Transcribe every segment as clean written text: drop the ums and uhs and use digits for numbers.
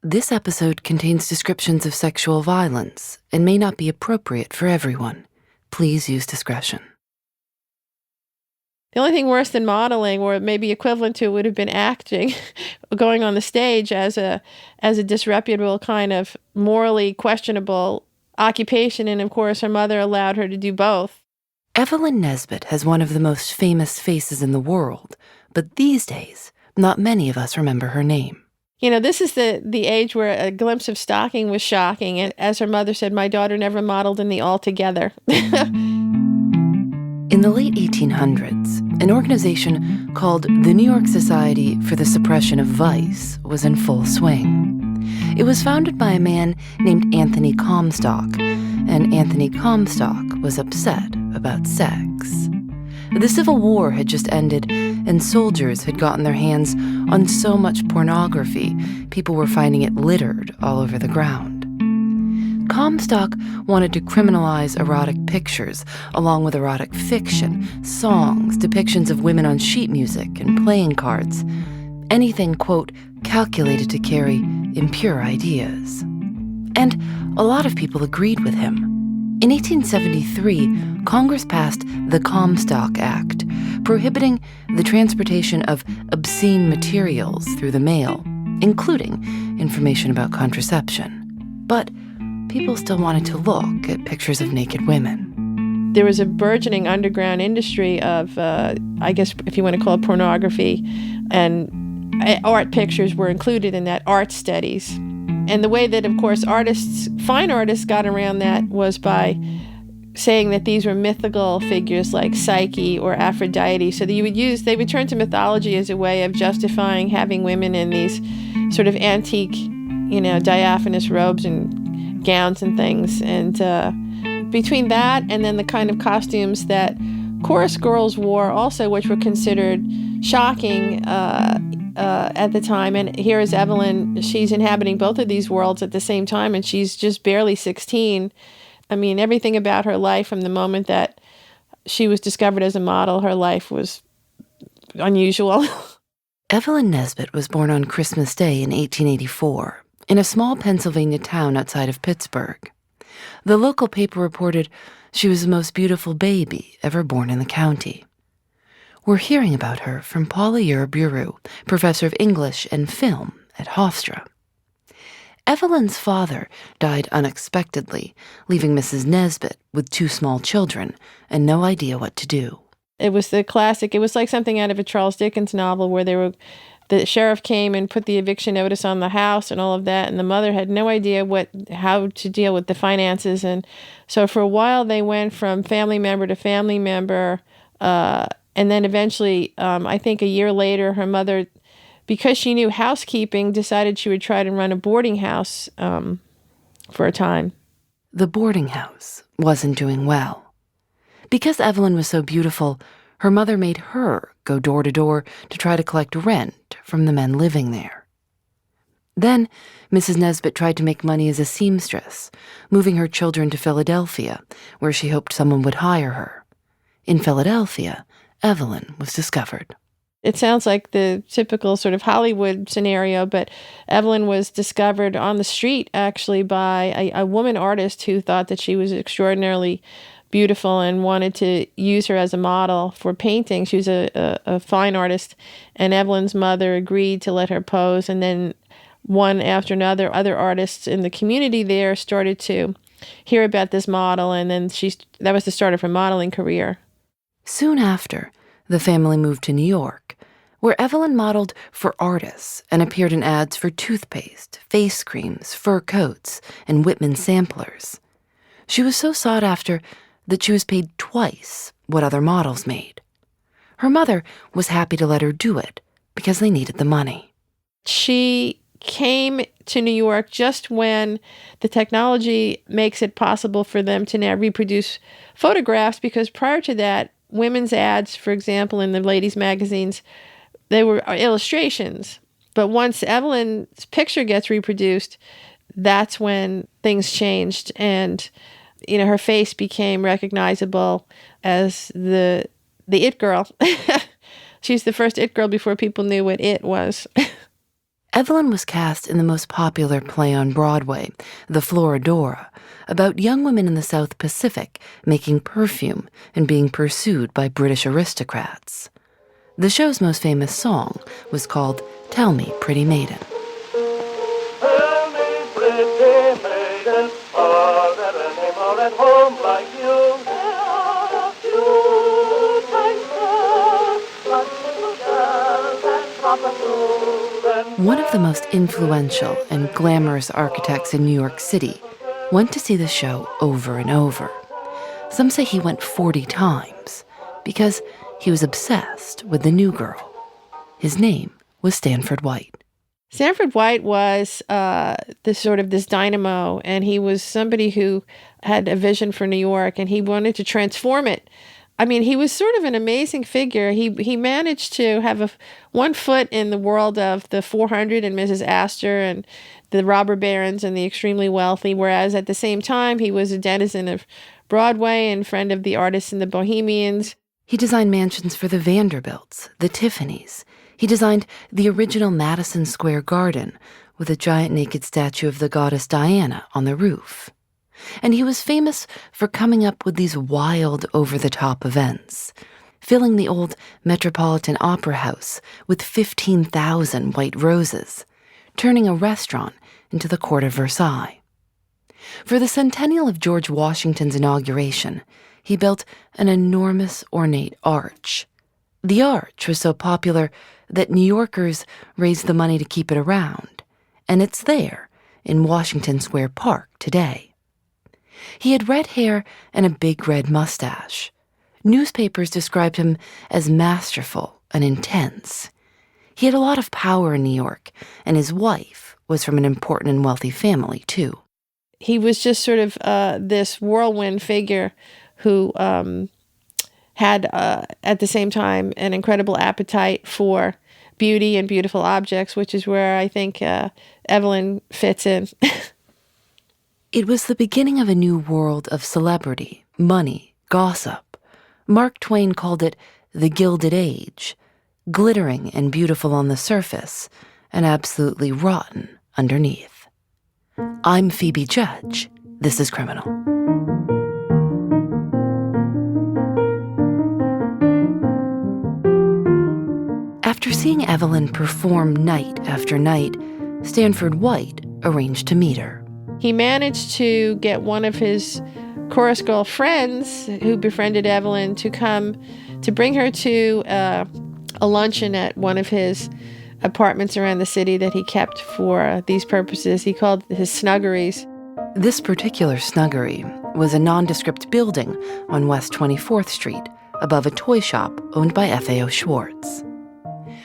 This episode contains descriptions of sexual violence and may not be appropriate for everyone. Please use discretion. The only thing worse than modeling, or maybe equivalent to, would have been acting, going on the stage as a disreputable, kind of morally questionable occupation. And of course, her mother allowed her to do both. Evelyn Nesbit has one of the most famous faces in the world, but these days, not many of us remember her name. You know, this is the age where a glimpse of stocking was shocking. And as her mother said, my daughter never modeled in the Altogether. In the late 1800s, an organization called the New York Society for the Suppression of Vice was in full swing. It was founded by a man named Anthony Comstock, and Anthony Comstock was upset about sex. The Civil War had just ended, and soldiers had gotten their hands on so much pornography, people were finding it littered all over the ground. Comstock wanted to criminalize erotic pictures, along with erotic fiction, songs, depictions of women on sheet music and playing cards. Anything, quote, calculated to carry impure ideas. And a lot of people agreed with him. In 1873, Congress passed the Comstock Act, prohibiting the transportation of obscene materials through the mail, including information about contraception. But people still wanted to look at pictures of naked women. There was a burgeoning underground industry of, I guess if you want to call it pornography, and art pictures were included in that, art studies. And the way that, of course, fine artists got around that was by saying that these were mythical figures like Psyche or Aphrodite. So that they would turn to mythology as a way of justifying having women in these sort of antique, diaphanous robes and gowns and things. And between that and then the kind of costumes that chorus girls wore also, which were considered shocking at the time. And here is Evelyn, she's inhabiting both of these worlds at the same time, and she's just barely 16. I mean, everything about her life from the moment that she was discovered as a model, her life was unusual. Evelyn Nesbit was born on Christmas Day in 1884 in a small Pennsylvania town outside of Pittsburgh. The local paper reported she was the most beautiful baby ever born in the county. We're hearing about her from Paula Uruburu, professor of English and film at Hofstra. Evelyn's father died unexpectedly, leaving Mrs. Nesbit with 2 small children and no idea what to do. It was the classic, it was like something out of a Charles Dickens novel where the sheriff came and put the eviction notice on the house and all of that, and the mother had no idea how to deal with the finances. And so for a while they went from family member to family member, and then eventually, I think a year later, her mother, because she knew housekeeping, decided she would try to run a boarding house for a time. The boarding house wasn't doing well. Because Evelyn was so beautiful, her mother made her go door to door to try to collect rent from the men living there. Then, Mrs. Nesbit tried to make money as a seamstress, moving her children to Philadelphia, where she hoped someone would hire her. In Philadelphia, Evelyn was discovered. It sounds like the typical sort of Hollywood scenario, but Evelyn was discovered on the street, actually, by a woman artist who thought that she was extraordinarily beautiful and wanted to use her as a model for painting. She was a fine artist, and Evelyn's mother agreed to let her pose. And then one after another, other artists in the community there started to hear about this model, and then that was the start of her modeling career. Soon after, the family moved to New York, where Evelyn modeled for artists and appeared in ads for toothpaste, face creams, fur coats, and Whitman samplers. She was so sought after that she was paid twice what other models made. Her mother was happy to let her do it because they needed the money. She came to New York just when the technology makes it possible for them to now reproduce photographs, because prior to that, women's ads, for example, in the ladies' magazines, they were illustrations. But once Evelyn's picture gets reproduced, that's when things changed. And, her face became recognizable as the it girl. She's the first it girl before people knew what it was. Evelyn was cast in the most popular play on Broadway, The Florodora, about young women in the South Pacific making perfume and being pursued by British aristocrats. The show's most famous song was called Tell Me, Pretty Maiden. Tell me, pretty maiden, are there any more at home like you? There are a few, thank God, but little girls and proper children. One of the most influential and glamorous architects in New York City went to see the show over and over. Some say he went 40 times because he was obsessed with the new girl. His name was Stanford White. Stanford White was this dynamo, and he was somebody who had a vision for New York, and he wanted to transform it. I mean, he was sort of an amazing figure. He managed to have one foot in the world of the 400 and Mrs. Astor and the robber barons and the extremely wealthy, whereas at the same time, he was a denizen of Broadway and friend of the artists and the bohemians. He designed mansions for the Vanderbilts, the Tiffanys. He designed the original Madison Square Garden with a giant naked statue of the goddess Diana on the roof. And he was famous for coming up with these wild, over-the-top events, filling the old Metropolitan Opera House with 15,000 white roses, turning a restaurant into the Court of Versailles. For the centennial of George Washington's inauguration, he built an enormous ornate arch. The arch was so popular that New Yorkers raised the money to keep it around, and it's there in Washington Square Park today. He had red hair and a big red mustache. Newspapers described him as masterful and intense. He had a lot of power in New York, and his wife was from an important and wealthy family, too. He was just sort of this whirlwind figure who had, at the same time, an incredible appetite for beauty and beautiful objects, which is where I think Evelyn fits in. It was the beginning of a new world of celebrity, money, gossip. Mark Twain called it the Gilded Age, glittering and beautiful on the surface, and absolutely rotten underneath. I'm Phoebe Judge. This is Criminal. After seeing Evelyn perform night after night, Stanford White arranged to meet her. He managed to get one of his chorus girl friends who befriended Evelyn to come to bring her to a luncheon at one of his apartments around the city that he kept for these purposes. He called his snuggeries. This particular snuggery was a nondescript building on West 24th Street above a toy shop owned by F.A.O. Schwartz.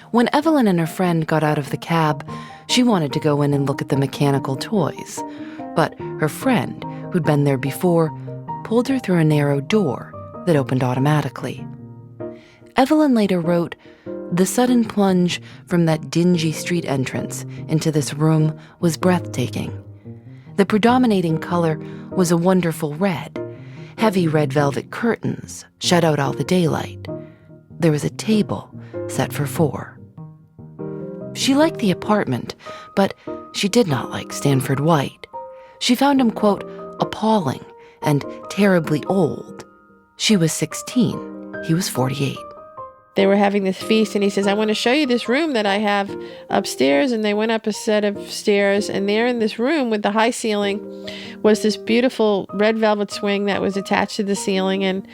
When Evelyn and her friend got out of the cab, she wanted to go in and look at the mechanical toys. But her friend, who'd been there before, pulled her through a narrow door that opened automatically. Evelyn later wrote, "The sudden plunge from that dingy street entrance into this room was breathtaking. The predominating color was a wonderful red. Heavy red velvet curtains shut out all the daylight. There was a table set for 4. She liked the apartment, but she did not like Stanford White. She found him, quote, appalling and terribly old. She was 16. He was 48. They were having this feast, and he says, I want to show you this room that I have upstairs. And they went up a set of stairs, and there in this room with the high ceiling was this beautiful red velvet swing that was attached to the ceiling. And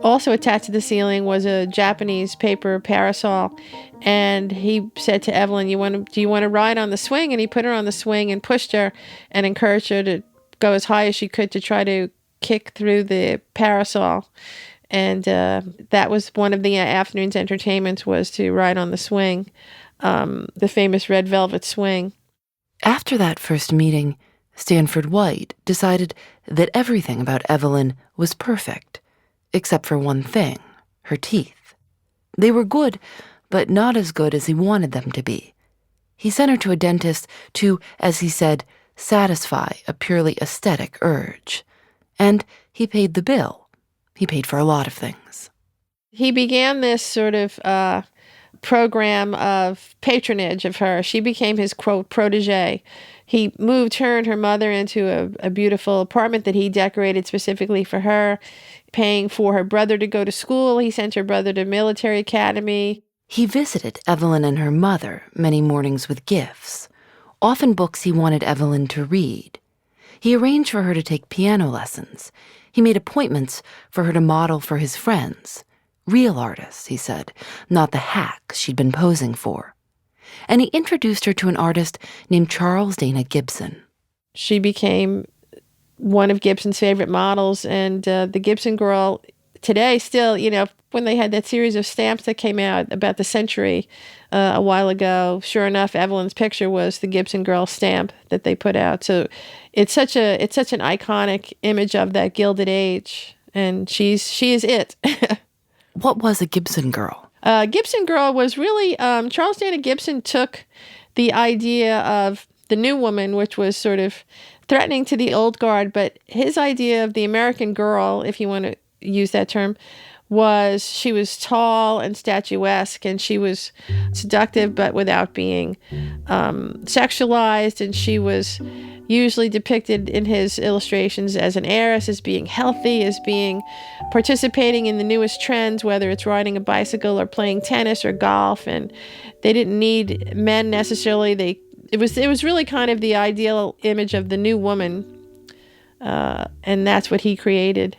also attached to the ceiling was a Japanese paper parasol. And he said to Evelyn, do you want to ride on the swing? And he put her on the swing and pushed her and encouraged her to go as high as she could to try to kick through the parasol. And that was one of the afternoon's entertainments, was to ride on the swing, the famous red velvet swing. After that first meeting, Stanford White decided that everything about Evelyn was perfect, except for one thing, her teeth. They were good, but not as good as he wanted them to be. He sent her to a dentist to, as he said, satisfy a purely aesthetic urge. And he paid the bill. He paid for a lot of things. He began this sort of program of patronage of her. She became his, quote, protege. He moved her and her mother into a beautiful apartment that he decorated specifically for her, paying for her brother to go to school. He sent her brother to military academy. He visited Evelyn and her mother many mornings with gifts, often books he wanted Evelyn to read. He arranged for her to take piano lessons. He made appointments for her to model for his friends. Real artists, he said, not the hacks she'd been posing for. And he introduced her to an artist named Charles Dana Gibson. She became one of Gibson's favorite models, and the Gibson Girl today still, when they had that series of stamps that came out about the century a while ago, sure enough, Evelyn's picture was the Gibson Girl stamp that they put out. So it's such an iconic image of that Gilded Age, and she is it. What was a Gibson Girl? Gibson Girl was really, Charles Dana Gibson took the idea of the new woman, which was sort of threatening to the old guard, but his idea of the American girl, if you want to use that term, was she was tall and statuesque, and she was seductive but without being sexualized, and she was usually depicted in his illustrations as an heiress, as being healthy, as being participating in the newest trends, whether it's riding a bicycle or playing tennis or golf. And they didn't need men necessarily. It was really kind of the ideal image of the new woman, and that's what he created.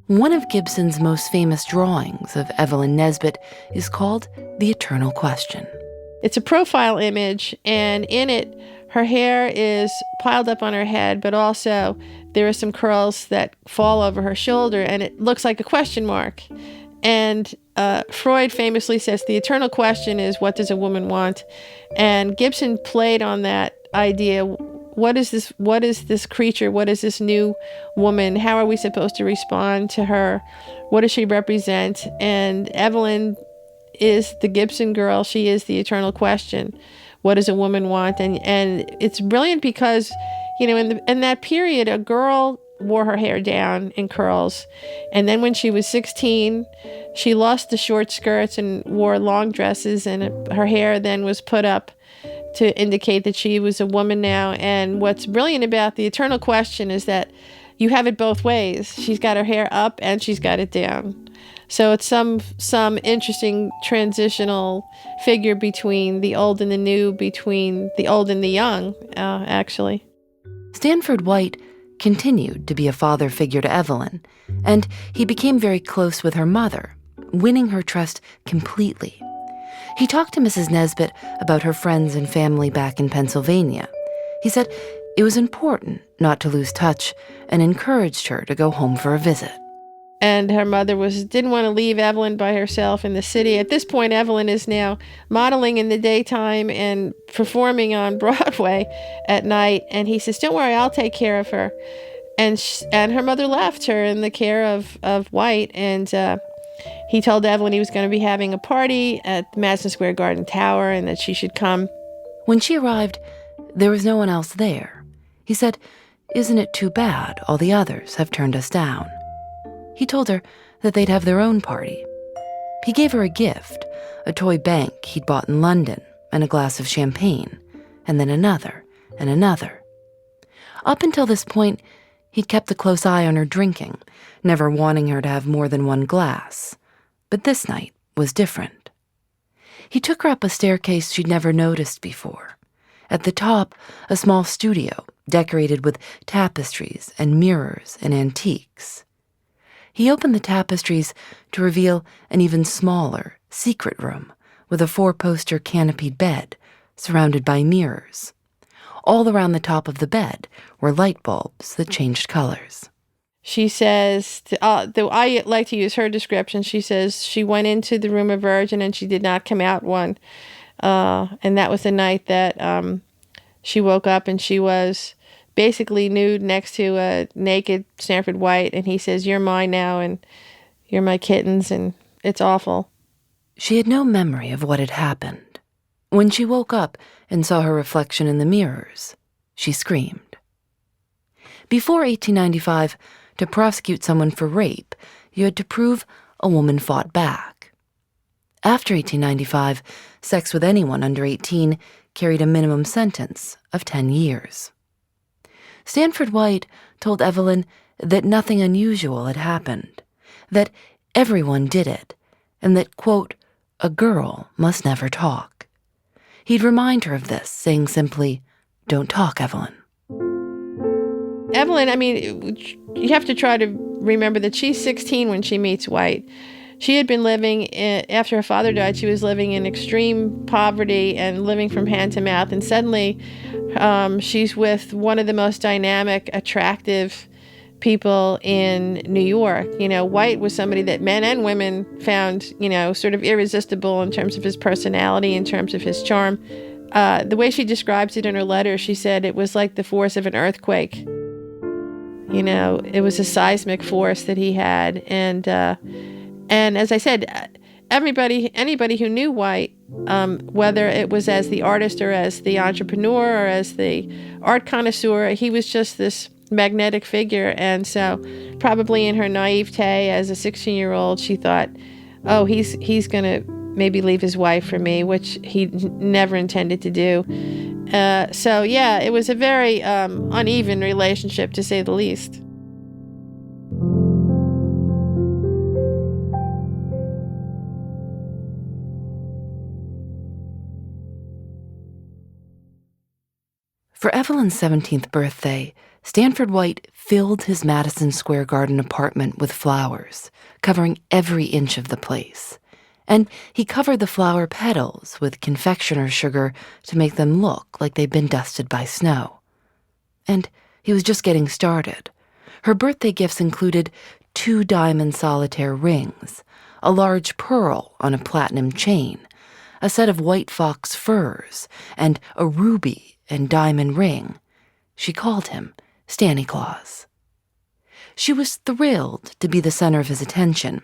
One of Gibson's most famous drawings of Evelyn Nesbit is called The Eternal Question. It's a profile image, and in it, her hair is piled up on her head, but also there are some curls that fall over her shoulder, and it looks like a question mark. And Freud famously says the eternal question is, what does a woman want? And Gibson played on that idea. What is this creature? What is this new woman? How are we supposed to respond to her? What does she represent? And Evelyn is the Gibson Girl. She is the eternal question. What does a woman want? And it's brilliant because, in that period, a girl wore her hair down in curls. And then when she was 16, she lost the short skirts and wore long dresses, and her hair then was put up to indicate that she was a woman now. And what's brilliant about the eternal question is that you have it both ways. She's got her hair up and she's got it down. So it's some interesting transitional figure between the old and the new, between the old and the young, actually. Stanford White continued to be a father figure to Evelyn, and he became very close with her mother, winning her trust completely. He talked to Mrs. Nesbit about her friends and family back in Pennsylvania. He said it was important not to lose touch and encouraged her to go home for a visit. And her mother didn't want to leave Evelyn by herself in the city. At this point, Evelyn is now modeling in the daytime and performing on Broadway at night. And he says, "Don't worry, I'll take care of her." And her mother left her in the care of White. And he told Evelyn he was going to be having a party at the Madison Square Garden Tower and that she should come. When she arrived, there was no one else there. He said, "Isn't it too bad all the others have turned us down?" He told her that they'd have their own party. He gave her a gift, a toy bank he'd bought in London, and a glass of champagne, and then another, and another. Up until this point, he'd kept a close eye on her drinking, never wanting her to have more than one glass. But this night was different. He took her up a staircase she'd never noticed before. At the top, a small studio decorated with tapestries and mirrors and antiques. He opened the tapestries to reveal an even smaller, secret room with a 4-poster canopied bed surrounded by mirrors. All around the top of the bed were light bulbs that changed colors. She says, though I like to use her description, she says she went into the room a virgin and she did not come out one. And that was the night that she woke up and she was basically nude next to a naked Stanford White. And he says, "You're mine now and you're my kittens," and it's awful. She had no memory of what had happened. When she woke up and saw her reflection in the mirrors, she screamed. Before 1895, to prosecute someone for rape, you had to prove a woman fought back. After 1895, sex with anyone under 18 carried a minimum sentence of 10 years. Stanford White told Evelyn that nothing unusual had happened, that everyone did it, and that, quote, a girl must never talk. He'd remind her of this, saying simply, "Don't talk, Evelyn." Evelyn, I mean, you have to try to remember that she's 16 when she meets White. She had been living, after her father died, she was living in extreme poverty and living from hand to mouth. And suddenly she's with one of the most dynamic, attractive people in New York. You know, White was somebody that men and women found, you know, sort of irresistible in terms of his personality, in terms of his charm. The way she describes it in her letter, she said it was like the force of an earthquake. You know, it was a seismic force that he had. And as I said, anybody who knew White, whether it was as the artist or as the entrepreneur or as the art connoisseur, he was just this magnetic figure. And so probably in her naivete as a 16-year-old, she thought, oh, he's going to maybe leave his wife for me, which he never intended to do. So yeah, it was a very uneven relationship, to say the least. For Evelyn's 17th birthday, Stanford White filled his Madison Square Garden apartment with flowers, covering every inch of the place. And he covered the flower petals with confectioner's sugar to make them look like they'd been dusted by snow. And he was just getting started. Her birthday gifts included 2 diamond solitaire rings, a large pearl on a platinum chain, a set of white fox furs, and a ruby and diamond ring. She called him Stanny Claus. She was thrilled to be the center of his attention.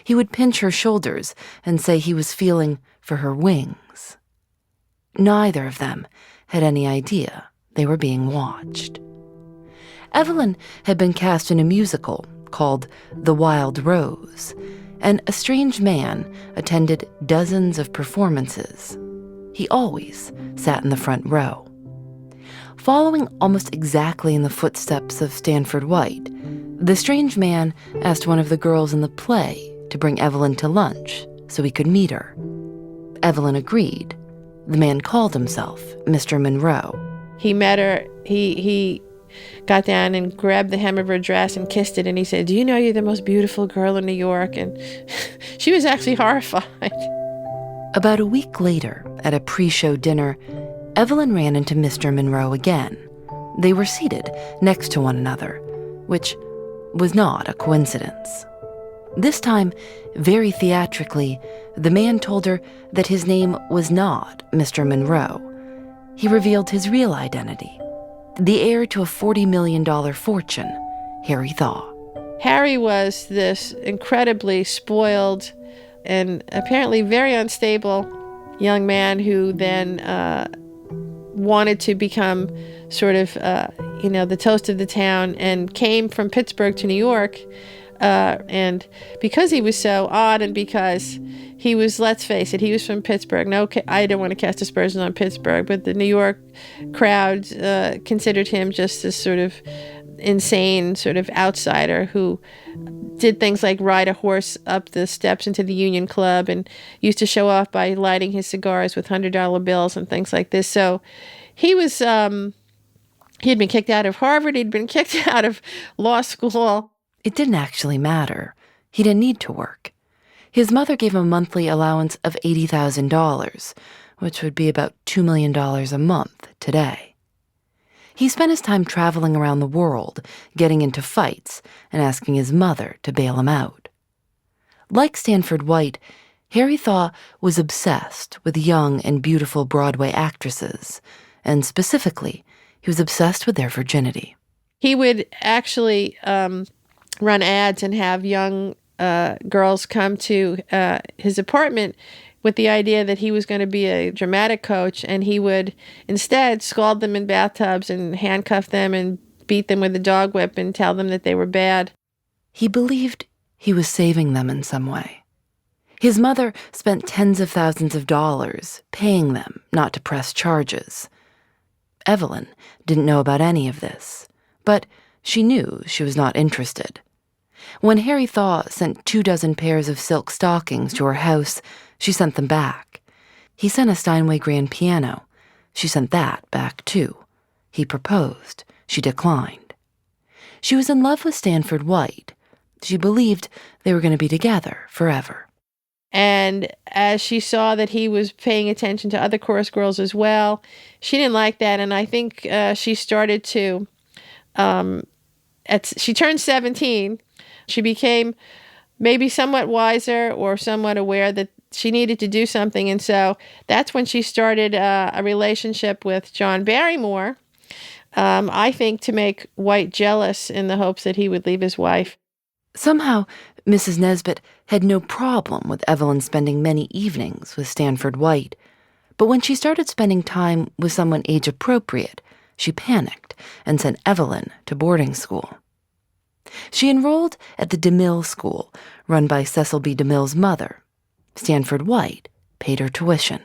He would pinch her shoulders and say he was feeling for her wings. Neither of them had any idea they were being watched. Evelyn had been cast in a musical called The Wild Rose, and a strange man attended dozens of performances. He always sat in the front row. Following almost exactly in the footsteps of Stanford White, the strange man asked one of the girls in the play to bring Evelyn to lunch so he could meet her. Evelyn agreed. The man called himself Mr. Monroe. He met her. He got down and grabbed the hem of her dress and kissed it, and he said, "Do you know you're the most beautiful girl in New York?" And she was actually horrified. About a week later, at a pre-show dinner, Evelyn ran into Mr. Monroe again. They were seated next to one another, which was not a coincidence. This time, very theatrically, the man told her that his name was not Mr. Monroe. He revealed his real identity, the heir to a $40 million fortune, Harry Thaw. Harry was this incredibly spoiled and apparently very unstable young man who then wanted to become sort of, the toast of the town, and came from Pittsburgh to New York. And because he was so odd, and because he was, let's face it, he was from Pittsburgh. No, I don't want to cast aspersions on Pittsburgh, but the New York crowd considered him just this sort of insane sort of outsider who did things like ride a horse up the steps into the Union Club and used to show off by lighting his cigars with $100 bills and things like this. So he was, he'd been kicked out of Harvard. He'd been kicked out of law school. It didn't actually matter. He didn't need to work. His mother gave him a monthly allowance of $80,000, which would be about $2 million a month today. He spent his time traveling around the world, getting into fights, and asking his mother to bail him out. Like Stanford White, Harry Thaw was obsessed with young and beautiful Broadway actresses, and specifically, he was obsessed with their virginity. He would actually run ads and have young girls come to his apartment with the idea that he was going to be a dramatic coach, and he would instead scald them in bathtubs and handcuff them and beat them with a dog whip and tell them that they were bad. He believed he was saving them in some way. His mother spent tens of thousands of dollars paying them not to press charges. Evelyn didn't know about any of this, but she knew she was not interested. When Harry Thaw sent 24 pairs of silk stockings to her house, she sent them back. He sent a Steinway grand piano. She sent that back, too. He proposed. She declined. She was in love with Stanford White. She believed they were going to be together forever. And as she saw that he was paying attention to other chorus girls as well, she didn't like that. And I think she started to, she turned 17. She became maybe somewhat wiser or somewhat aware that she needed to do something. And so that's when she started a relationship with John Barrymore, I think to make White jealous in the hopes that he would leave his wife. Somehow, Mrs. Nesbit had no problem with Evelyn spending many evenings with Stanford White, but when she started spending time with someone age-appropriate, she panicked and sent Evelyn to boarding school. She enrolled at the DeMille School, run by Cecil B. DeMille's mother. Stanford White paid her tuition.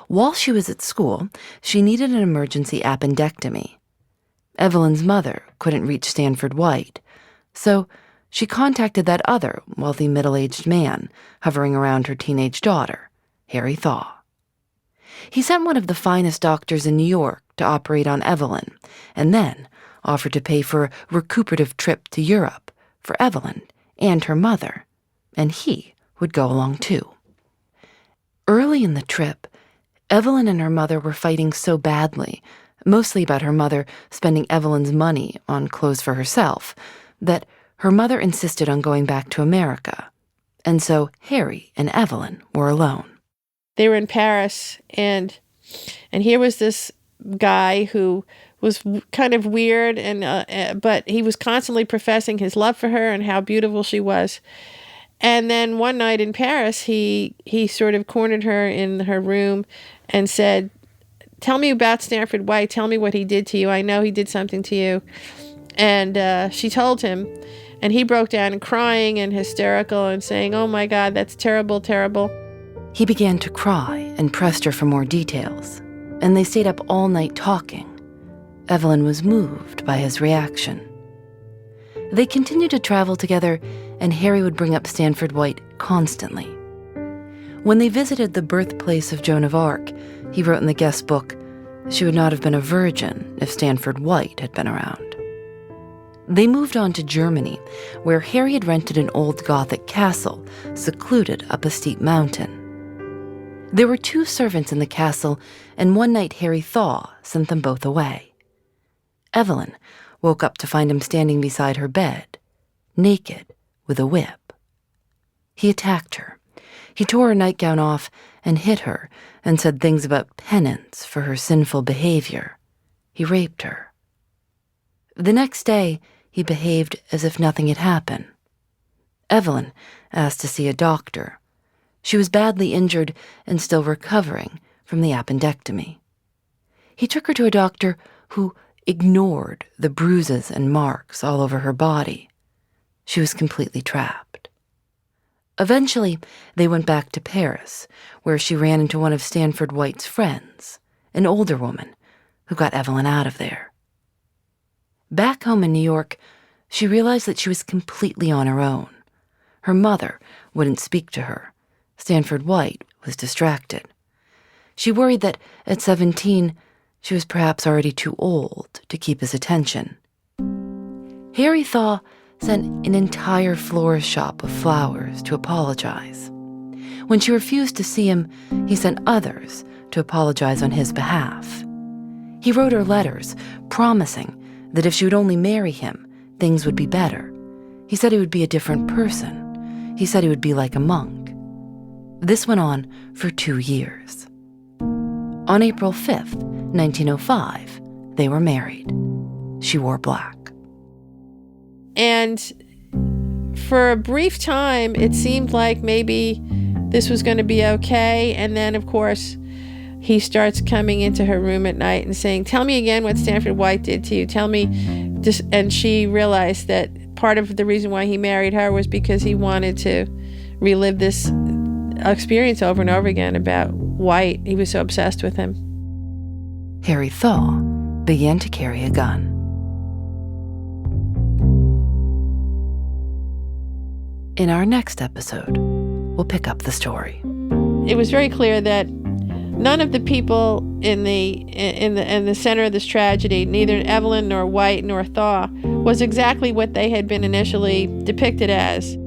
While she was at school, she needed an emergency appendectomy. Evelyn's mother couldn't reach Stanford White, so she contacted that other wealthy middle-aged man hovering around her teenage daughter, Harry Thaw. He sent one of the finest doctors in New York to operate on Evelyn, and then offered to pay for a recuperative trip to Europe for Evelyn and her mother, and he would go along too. Early in the trip, Evelyn and her mother were fighting so badly, mostly about her mother spending Evelyn's money on clothes for herself, that her mother insisted on going back to America, and so Harry and Evelyn were alone. They were in Paris, and here was this guy who was kind of weird, but he was constantly professing his love for her and how beautiful she was. And then one night in Paris, he sort of cornered her in her room and said, "Tell me about Stanford White. Tell me what he did to you. I know he did something to you." And she told him, and he broke down and crying and hysterical and saying, "Oh my God, that's terrible, terrible." He began to cry and pressed her for more details, and they stayed up all night talking. Evelyn was moved by his reaction. They continued to travel together, and Harry would bring up Stanford White constantly. When they visited the birthplace of Joan of Arc, he wrote in the guest book, she would not have been a virgin if Stanford White had been around. They moved on to Germany, where Harry had rented an old Gothic castle secluded up a steep mountain. There were 2 servants in the castle, and one night Harry Thaw sent them both away. Evelyn woke up to find him standing beside her bed, naked, with a whip. He attacked her. He tore her nightgown off and hit her and said things about penance for her sinful behavior. He raped her. The next day, he behaved as if nothing had happened. Evelyn asked to see a doctor. She was badly injured and still recovering from the appendectomy. He took her to a doctor who ignored the bruises and marks all over her body. She was completely trapped. Eventually, they went back to Paris, where she ran into one of Stanford White's friends, an older woman who got Evelyn out of there. Back home in New York, she realized that she was completely on her own. Her mother wouldn't speak to her. Stanford White was distracted. She worried that at 17, she was perhaps already too old to keep his attention. Harry Thaw sent an entire florist shop of flowers to apologize. When she refused to see him, he sent others to apologize on his behalf. He wrote her letters, promising that if she would only marry him, things would be better. He said he would be a different person. He said he would be like a monk. This went on for 2 years. On April 5th, 1905, they were married. She wore black. And for a brief time, it seemed like maybe this was going to be okay. And then, of course, he starts coming into her room at night and saying, "Tell me again what Stanford White did to you. Tell me." And she realized that part of the reason why he married her was because he wanted to relive this experience over and over again about White. He was so obsessed with him. Harry Thaw began to carry a gun. In our next episode, we'll pick up the story. It was very clear that none of the people in the center of this tragedy, neither Evelyn nor White nor Thaw, was exactly what they had been initially depicted as.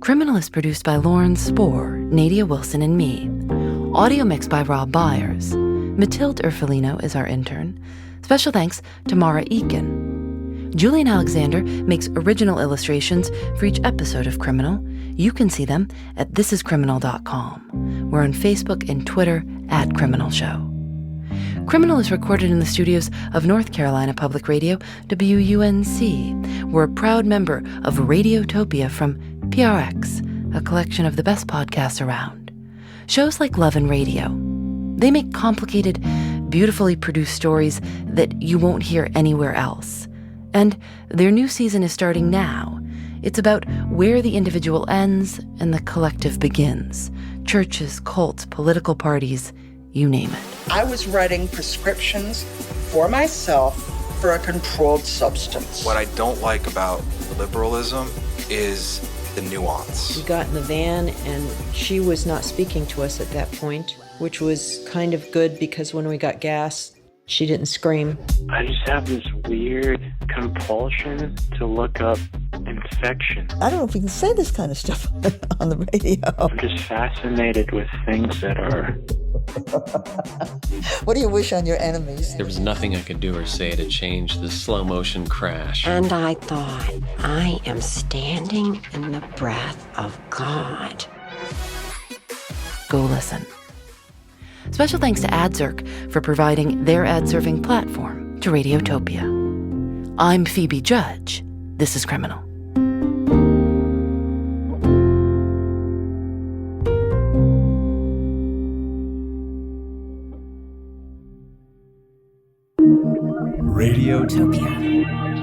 Criminal is produced by Lauren Spohr, Nadia Wilson, and me. Audio mixed by Rob Byers. Matilde Urfolino is our intern. Special thanks to Mara Eakin. Julian Alexander makes original illustrations for each episode of Criminal. You can see them at thisiscriminal.com. We're on Facebook and Twitter at Criminal Show. Criminal is recorded in the studios of North Carolina Public Radio, WUNC. We're a proud member of Radiotopia from PRX, a collection of the best podcasts around. Shows like Love and Radio. They make complicated, beautifully produced stories that you won't hear anywhere else. And their new season is starting now. It's about where the individual ends and the collective begins. Churches, cults, political parties, you name it. I was writing prescriptions for myself for a controlled substance. What I don't like about liberalism is the nuance. We got in the van and she was not speaking to us at that point, which was kind of good because when we got gas, she didn't scream. I just have this weird compulsion to look up infection. I don't know if we can say this kind of stuff on the radio. I'm just fascinated with things that are... What do you wish on your enemies? There was nothing I could do or say to change the slow motion crash. And I thought, I am standing in the breath of God. Go listen. Special thanks to AdZerk for providing their ad-serving platform to Radiotopia. I'm Phoebe Judge. This is Criminal. Radiotopia.